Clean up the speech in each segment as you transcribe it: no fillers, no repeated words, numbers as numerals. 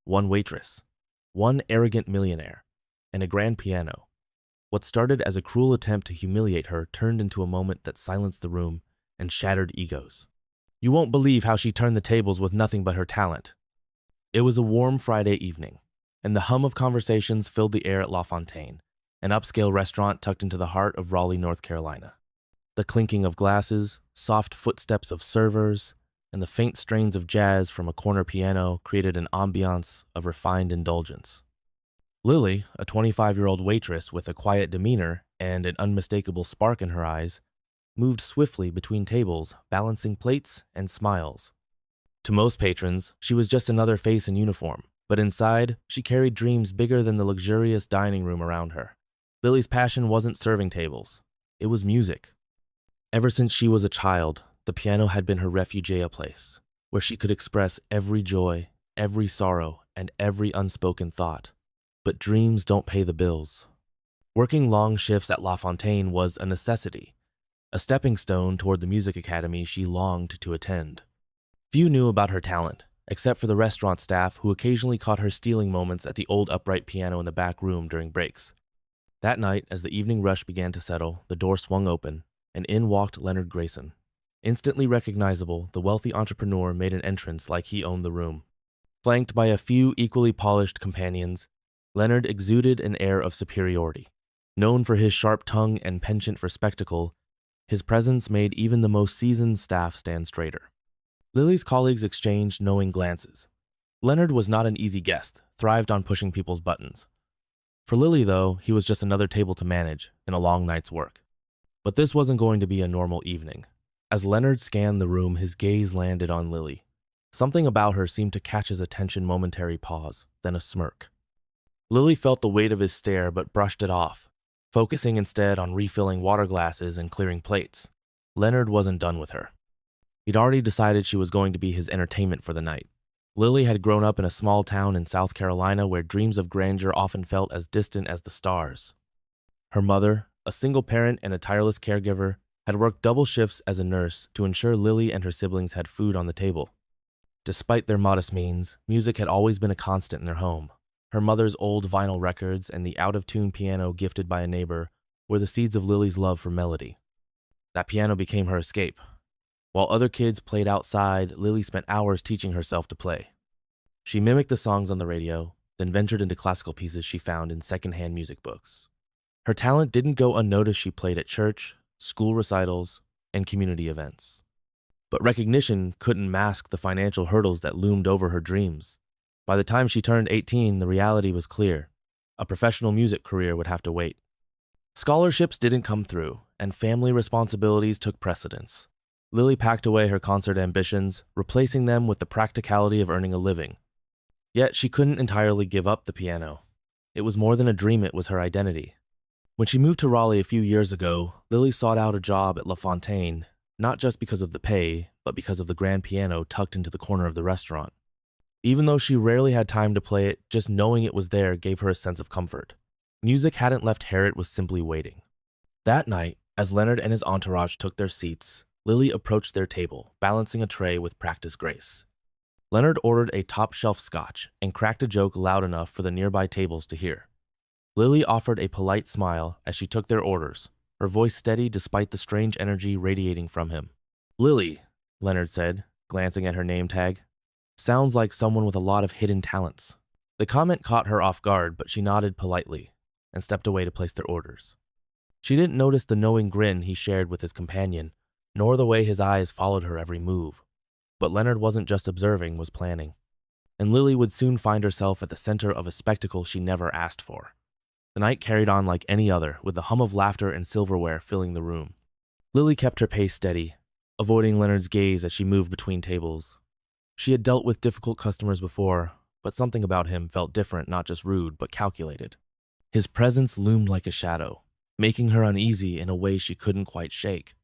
one waitress, one arrogant millionaire, and a grand piano. What started as a cruel attempt to humiliate her turned into a moment that silenced the room and shattered egos. You won't believe how she turned the tables with nothing but her talent. It was a warm Friday evening, and the hum of conversations filled the air at La Fontaine, an upscale restaurant tucked into the heart of Raleigh, North Carolina. The clinking of glasses, soft footsteps of servers, and the faint strains of jazz from a corner piano created an ambiance of refined indulgence. Lily, a 25-year-old waitress with a quiet demeanor and an unmistakable spark in her eyes, moved swiftly between tables, balancing plates and smiles. To most patrons, she was just another face in uniform, but inside, she carried dreams bigger than the luxurious dining room around her. Lily's passion wasn't serving tables. It was music. Ever since she was a child, the piano had been her refugia place, where she could express every joy, every sorrow, and every unspoken thought. But dreams don't pay the bills. Working long shifts at La Fontaine was a necessity, a stepping stone toward the music academy she longed to attend. Few knew about her talent, except for the restaurant staff who occasionally caught her stealing moments at the old upright piano in the back room during breaks. That night, as the evening rush began to settle, the door swung open, and in walked Leonard Grayson. Instantly recognizable, the wealthy entrepreneur made an entrance like he owned the room. Flanked by a few equally polished companions, Leonard exuded an air of superiority. Known for his sharp tongue and penchant for spectacle, his presence made even the most seasoned staff stand straighter. Lily's colleagues exchanged knowing glances. Leonard was not an easy guest, thrived on pushing people's buttons. For Lily, though, he was just another table to manage in a long night's work. But this wasn't going to be a normal evening. As Leonard scanned the room, his gaze landed on Lily. Something about her seemed to catch his attention. Momentary pause, then a smirk. Lily felt the weight of his stare but brushed it off, focusing instead on refilling water glasses and clearing plates. Leonard wasn't done with her. He'd already decided she was going to be his entertainment for the night. Lily had grown up in a small town in South Carolina where dreams of grandeur often felt as distant as the stars. Her mother, a single parent and a tireless caregiver, had worked double shifts as a nurse to ensure Lily and her siblings had food on the table. Despite their modest means, music had always been a constant in their home. Her mother's old vinyl records and the out-of-tune piano gifted by a neighbor were the seeds of Lily's love for melody. That piano became her escape. While other kids played outside, Lily spent hours teaching herself to play. She mimicked the songs on the radio, then ventured into classical pieces she found in secondhand music books. Her talent didn't go unnoticed. She played at church, school recitals, and community events. But recognition couldn't mask the financial hurdles that loomed over her dreams. By the time she turned 18, the reality was clear. A professional music career would have to wait. Scholarships didn't come through, and family responsibilities took precedence. Lily packed away her concert ambitions, replacing them with the practicality of earning a living. Yet she couldn't entirely give up the piano. It was more than a dream, it was her identity. When she moved to Raleigh a few years ago, Lily sought out a job at La Fontaine, not just because of the pay, but because of the grand piano tucked into the corner of the restaurant. Even though she rarely had time to play it, just knowing it was there gave her a sense of comfort. Music hadn't left her, it was simply waiting. That night, as Leonard and his entourage took their seats, Lily approached their table, balancing a tray with practiced grace. Leonard ordered a top-shelf scotch and cracked a joke loud enough for the nearby tables to hear. Lily offered a polite smile as she took their orders, her voice steady despite the strange energy radiating from him. "Lily," Leonard said, glancing at her name tag. "Sounds like someone with a lot of hidden talents." The comment caught her off guard, but she nodded politely and stepped away to place their orders. She didn't notice the knowing grin he shared with his companion, nor the way his eyes followed her every move. But Leonard wasn't just observing, was planning. And Lily would soon find herself at the center of a spectacle she never asked for. The night carried on like any other, with the hum of laughter and silverware filling the room. Lily kept her pace steady, avoiding Leonard's gaze as she moved between tables. She had dealt with difficult customers before, but something about him felt different, not just rude, but calculated. His presence loomed like a shadow, making her uneasy in a way she couldn't quite shake.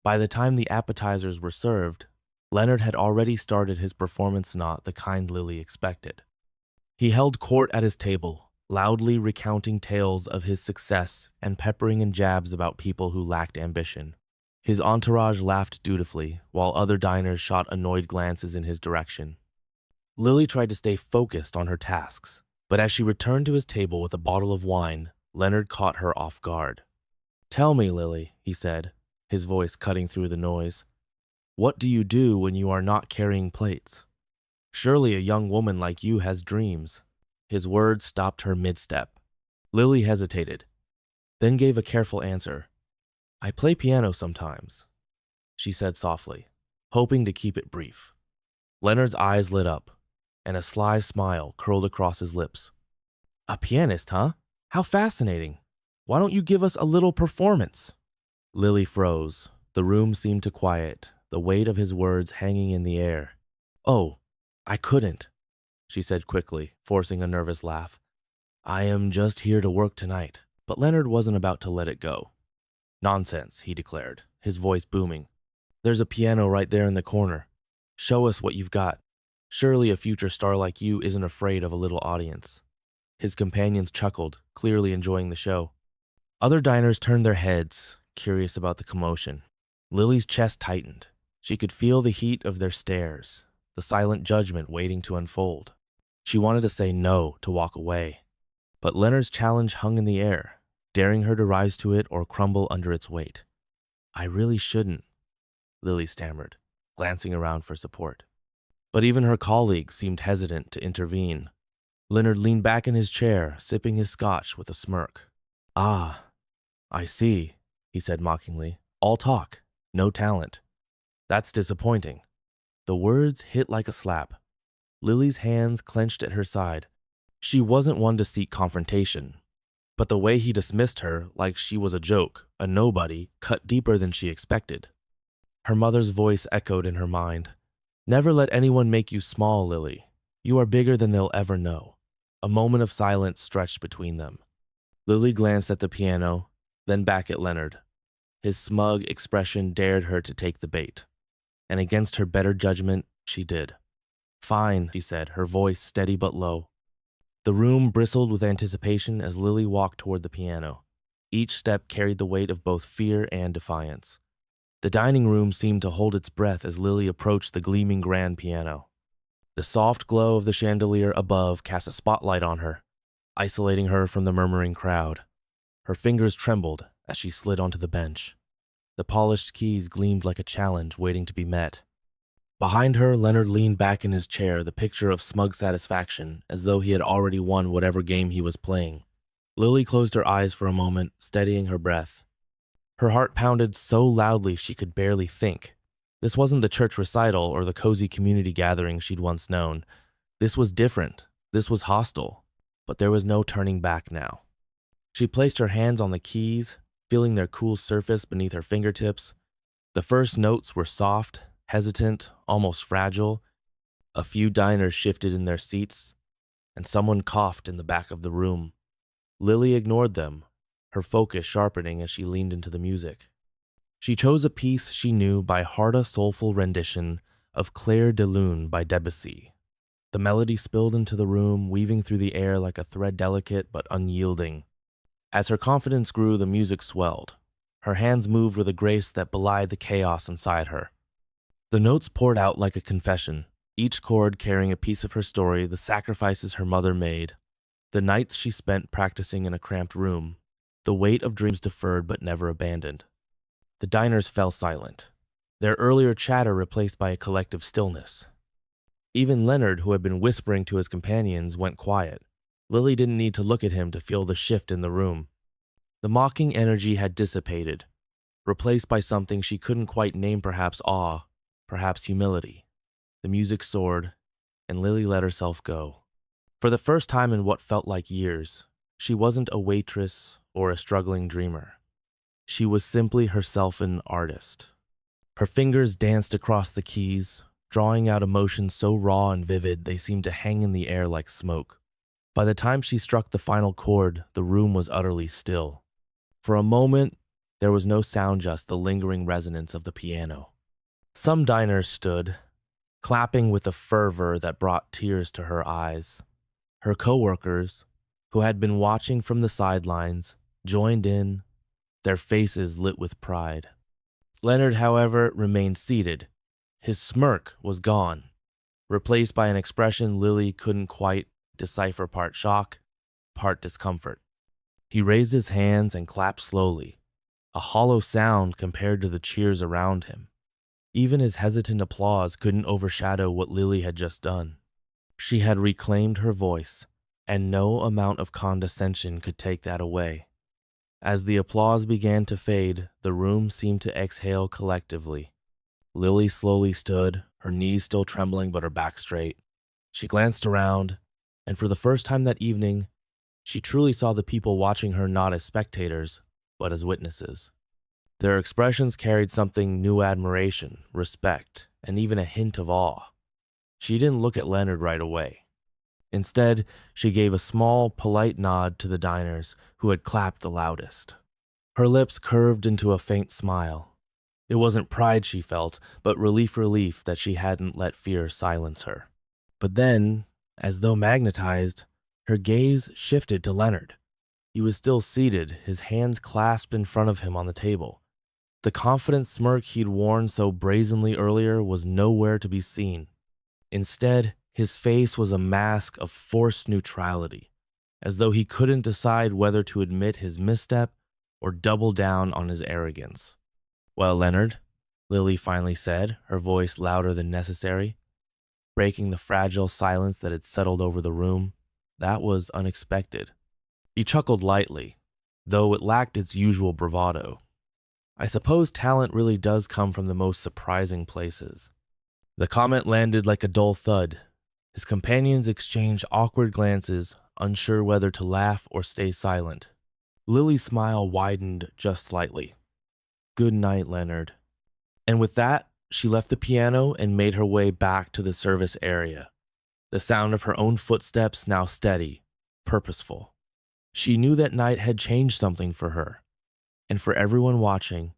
By the time the appetizers were served, Leonard had already started his performance, not the kind Lily expected. He held court at his table, loudly recounting tales of his success and peppering in jabs about people who lacked ambition. His entourage laughed dutifully, while other diners shot annoyed glances in his direction. Lily tried to stay focused on her tasks, but as she returned to his table with a bottle of wine, Leonard caught her off guard. "Tell me, Lily," he said, his voice cutting through the noise. "What do you do when you are not carrying plates? Surely a young woman like you has dreams." His words stopped her mid-step. Lily hesitated, then gave a careful answer. "I play piano sometimes," she said softly, hoping to keep it brief. Leonard's eyes lit up, and a sly smile curled across his lips. "A pianist, huh? How fascinating. Why don't you give us a little performance?" Lily froze. The room seemed to quiet, the weight of his words hanging in the air. "Oh, I couldn't," she said quickly, forcing a nervous laugh. "I am just here to work tonight." But Leonard wasn't about to let it go. "Nonsense," he declared, his voice booming. "There's a piano right there in the corner. Show us what you've got. Surely a future star like you isn't afraid of a little audience." His companions chuckled, clearly enjoying the show. Other diners turned their heads, curious about the commotion. Lily's chest tightened. She could feel the heat of their stares, the silent judgment waiting to unfold. She wanted to say no, to walk away. But Leonard's challenge hung in the air, daring her to rise to it or crumble under its weight. "I really shouldn't," Lily stammered, glancing around for support. But even her colleagues seemed hesitant to intervene. Leonard leaned back in his chair, sipping his scotch with a smirk. "Ah, I see," he said mockingly. "All talk, no talent. That's disappointing." The words hit like a slap. Lily's hands clenched at her side. She wasn't one to seek confrontation, but the way he dismissed her like she was a joke, a nobody, cut deeper than she expected. Her mother's voice echoed in her mind. "Never let anyone make you small, Lily. You are bigger than they'll ever know." A moment of silence stretched between them. Lily glanced at the piano, then back at Leonard. His smug expression dared her to take the bait, and against her better judgment, she did. "Fine," she said, her voice steady but low. The room bristled with anticipation as Lily walked toward the piano. Each step carried the weight of both fear and defiance. The dining room seemed to hold its breath as Lily approached the gleaming grand piano. The soft glow of the chandelier above cast a spotlight on her, isolating her from the murmuring crowd. Her fingers trembled as she slid onto the bench. The polished keys gleamed like a challenge waiting to be met. Behind her, Leonard leaned back in his chair, the picture of smug satisfaction, as though he had already won whatever game he was playing. Lily closed her eyes for a moment, steadying her breath. Her heart pounded so loudly she could barely think. This wasn't the church recital or the cozy community gathering she'd once known. This was different. This was hostile. But there was no turning back now. She placed her hands on the keys, feeling their cool surface beneath her fingertips. The first notes were soft, hesitant, almost fragile. A few diners shifted in their seats, and someone coughed in the back of the room. Lily ignored them, her focus sharpening as she leaned into the music. She chose a piece she knew by heart, a soulful rendition of Clair de Lune by Debussy. The melody spilled into the room, weaving through the air like a thread delicate but unyielding. As her confidence grew, the music swelled. Her hands moved with a grace that belied the chaos inside her. The notes poured out like a confession, each chord carrying a piece of her story, the sacrifices her mother made, the nights she spent practicing in a cramped room, the weight of dreams deferred but never abandoned. The diners fell silent, their earlier chatter replaced by a collective stillness. Even Leonard, who had been whispering to his companions, went quiet. Lily didn't need to look at him to feel the shift in the room. The mocking energy had dissipated, replaced by something she couldn't quite name, perhaps awe, perhaps humility. The music soared, and Lily let herself go. For the first time in what felt like years, she wasn't a waitress or a struggling dreamer. She was simply herself an artist. Her fingers danced across the keys, drawing out emotions so raw and vivid they seemed to hang in the air like smoke. By the time she struck the final chord, the room was utterly still. For a moment, there was no sound, just the lingering resonance of the piano. Some diners stood, clapping with a fervor that brought tears to her eyes. Her coworkers, who had been watching from the sidelines, joined in, their faces lit with pride. Leonard, however, remained seated. His smirk was gone. replaced by an expression Lily couldn't quite decipher, part shock, part discomfort. He raised his hands and clapped slowly, a hollow sound compared to the cheers around him. Even his hesitant applause couldn't overshadow what Lily had just done. She had reclaimed her voice, and no amount of condescension could take that away. As the applause began to fade, the room seemed to exhale collectively. Lily slowly stood, her knees still trembling but her back straight. She glanced around, and for the first time that evening, she truly saw the people watching her not as spectators, but as witnesses. Their expressions carried something: new admiration, respect, and even a hint of awe. She didn't look at Leonard right away. Instead, she gave a small, polite nod to the diners who had clapped the loudest. Her lips curved into a faint smile. It wasn't pride she felt, but relief that she hadn't let fear silence her. But then, as though magnetized, her gaze shifted to Leonard. He was still seated, his hands clasped in front of him on the table. The confident smirk he'd worn so brazenly earlier was nowhere to be seen. Instead, his face was a mask of forced neutrality, as though he couldn't decide whether to admit his misstep or double down on his arrogance. "Well, Leonard," Lily finally said, her voice louder than necessary, breaking the fragile silence that had settled over the room. That was unexpected. He chuckled lightly, though it lacked its usual bravado. "I suppose talent really does come from the most surprising places." The comment landed like a dull thud. His companions exchanged awkward glances, unsure whether to laugh or stay silent. Lily's smile widened just slightly. "Good night, Leonard." And with that, she left the piano and made her way back to the service area, the sound of her own footsteps now steady, purposeful. She knew that night had changed something for her, and for everyone watching,